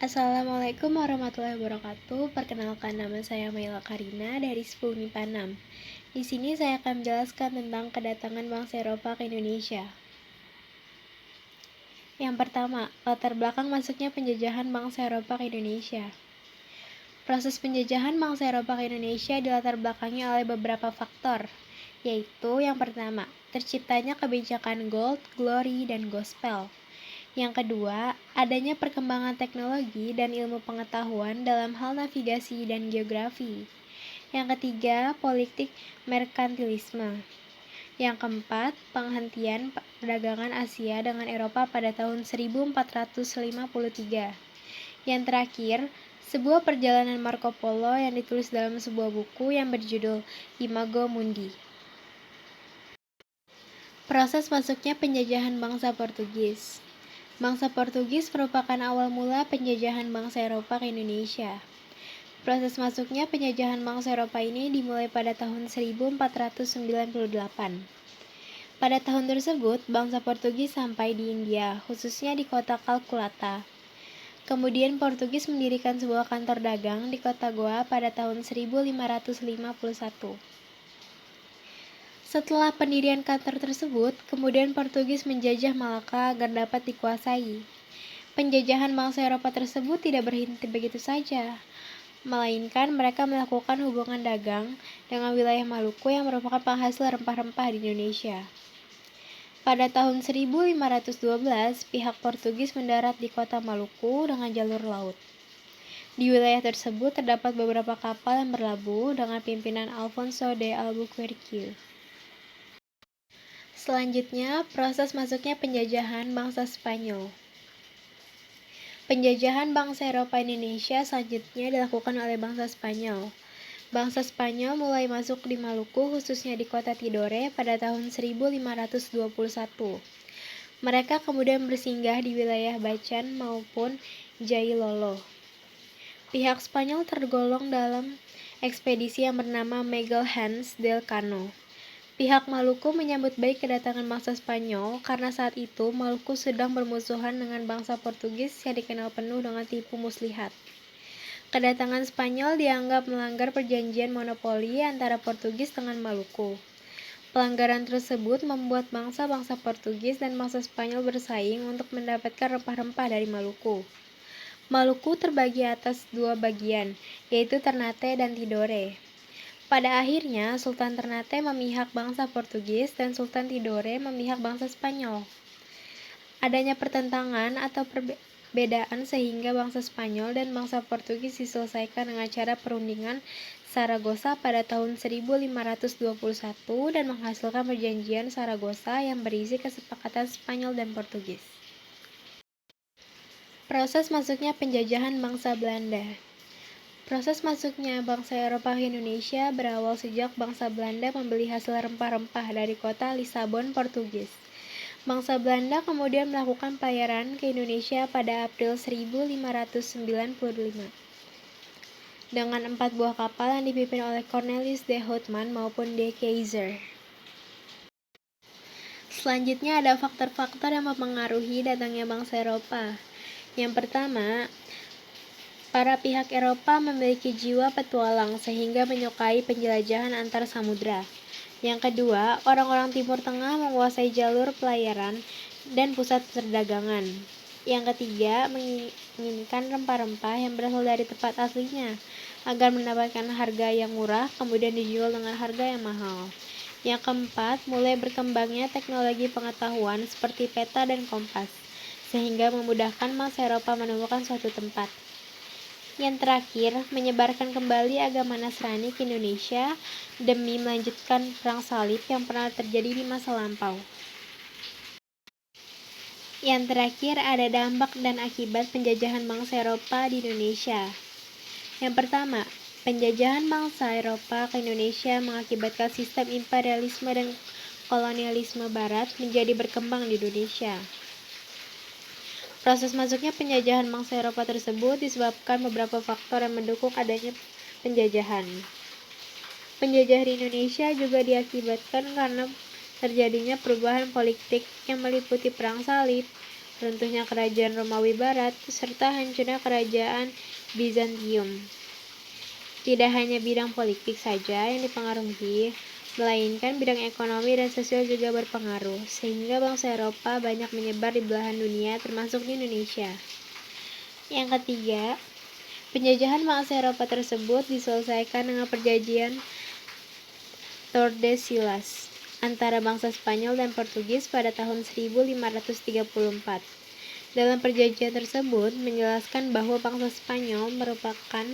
Assalamualaikum warahmatullahi wabarakatuh. Perkenalkan, nama saya Maila Karina dari 10 MIPA 6. Di sini saya akan menjelaskan tentang kedatangan bangsa Eropa ke Indonesia. Yang pertama, latar belakang masuknya penjajahan bangsa Eropa ke Indonesia. Proses penjajahan bangsa Eropa ke Indonesia dilatar belakangi oleh beberapa faktor, yaitu yang pertama, terciptanya kebijakan Gold, Glory, dan Gospel. Yang kedua, adanya perkembangan teknologi dan ilmu pengetahuan dalam hal navigasi dan geografi. Yang ketiga, politik merkantilisme. Yang keempat, penghentian perdagangan Asia dengan Eropa pada tahun 1453. Yang terakhir, sebuah perjalanan Marco Polo yang ditulis dalam sebuah buku yang berjudul Imago Mundi. Proses masuknya penjajahan bangsa Portugis. Bangsa Portugis merupakan awal mula penjajahan bangsa Eropa ke Indonesia. Proses masuknya penjajahan bangsa Eropa ini dimulai pada tahun 1498. Pada tahun tersebut, bangsa Portugis sampai di India, khususnya di kota Kalkulata. Kemudian Portugis mendirikan sebuah kantor dagang di kota Goa pada tahun 1551. Setelah pendirian kantor tersebut, kemudian Portugis menjajah Malaka agar dapat dikuasai. Penjajahan bangsa Eropa tersebut tidak berhenti begitu saja, melainkan mereka melakukan hubungan dagang dengan wilayah Maluku yang merupakan penghasil rempah-rempah di Indonesia. Pada tahun 1512, pihak Portugis mendarat di kota Maluku dengan jalur laut. Di wilayah tersebut terdapat beberapa kapal yang berlabuh dengan pimpinan Alfonso de Albuquerque. Selanjutnya, proses masuknya penjajahan bangsa Spanyol. Penjajahan bangsa Eropa Indonesia selanjutnya dilakukan oleh bangsa Spanyol. Bangsa Spanyol mulai masuk di Maluku, khususnya di kota Tidore pada tahun 1521. Mereka kemudian bersinggah di wilayah Bacan maupun Jailolo. Pihak Spanyol tergolong dalam ekspedisi yang bernama Miguel Hans del Cano. Pihak Maluku menyambut baik kedatangan bangsa Spanyol karena saat itu Maluku sedang bermusuhan dengan bangsa Portugis yang dikenal penuh dengan tipu muslihat. Kedatangan Spanyol dianggap melanggar perjanjian monopoli antara Portugis dengan Maluku. Pelanggaran tersebut membuat bangsa-bangsa Portugis dan bangsa Spanyol bersaing untuk mendapatkan rempah-rempah dari Maluku. Maluku terbagi atas dua bagian, yaitu Ternate dan Tidore. Pada akhirnya, Sultan Ternate memihak bangsa Portugis dan Sultan Tidore memihak bangsa Spanyol. Adanya pertentangan atau perbedaan sehingga bangsa Spanyol dan bangsa Portugis diselesaikan dengan cara perundingan Saragossa pada tahun 1521 dan menghasilkan perjanjian Saragossa yang berisi kesepakatan Spanyol dan Portugis. Proses masuknya penjajahan bangsa Belanda. Proses masuknya bangsa Eropa ke Indonesia berawal sejak bangsa Belanda membeli hasil rempah-rempah dari kota Lisabon, Portugis. Bangsa Belanda kemudian melakukan pelayaran ke Indonesia pada April 1595 dengan 4 buah kapal yang dipimpin oleh Cornelis de Houtman maupun de Keyser. Selanjutnya ada faktor-faktor yang mempengaruhi datangnya bangsa Eropa. Yang pertama, para pihak Eropa memiliki jiwa petualang sehingga menyukai penjelajahan antar samudra. Yang kedua, orang-orang Timur Tengah menguasai jalur pelayaran dan pusat perdagangan. Yang ketiga, menginginkan rempah-rempah yang berasal dari tempat aslinya agar mendapatkan harga yang murah kemudian dijual dengan harga yang mahal. Yang keempat, mulai berkembangnya teknologi pengetahuan seperti peta dan kompas, sehingga memudahkan bangsa Eropa menemukan suatu tempat. Yang terakhir, menyebarkan kembali agama Nasrani ke Indonesia demi melanjutkan perang salib yang pernah terjadi di masa lampau. Yang terakhir, ada dampak dan akibat penjajahan bangsa Eropa di Indonesia. Yang pertama, penjajahan bangsa Eropa ke Indonesia mengakibatkan sistem imperialisme dan kolonialisme Barat menjadi berkembang di Indonesia. Proses masuknya penjajahan bangsa Eropa tersebut disebabkan beberapa faktor yang mendukung adanya penjajahan. Penjajahan Indonesia juga diakibatkan karena terjadinya perubahan politik yang meliputi perang salib, runtuhnya kerajaan Romawi Barat, serta hancurnya kerajaan Bizantium. Tidak hanya bidang politik saja yang dipengaruhi, melainkan bidang ekonomi dan sosial juga berpengaruh, sehingga bangsa Eropa banyak menyebar di belahan dunia, termasuk di Indonesia. Yang ketiga, penjajahan bangsa Eropa tersebut diselesaikan dengan perjanjian Tordesillas antara bangsa Spanyol dan Portugis pada tahun 1534. Dalam perjanjian tersebut menjelaskan bahwa bangsa Spanyol merupakan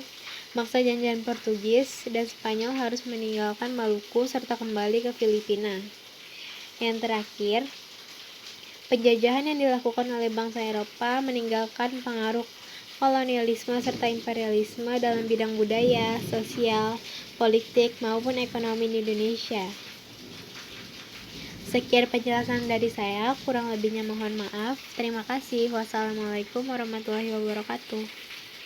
bangsa jajahan Portugis dan Spanyol harus meninggalkan Maluku serta kembali ke Filipina. Yang terakhir, penjajahan yang dilakukan oleh bangsa Eropa meninggalkan pengaruh kolonialisme serta imperialisme dalam bidang budaya, sosial, politik, maupun ekonomi di Indonesia. Sekian penjelasan dari saya, kurang lebihnya mohon maaf. Terima kasih. Wassalamualaikum warahmatullahi wabarakatuh.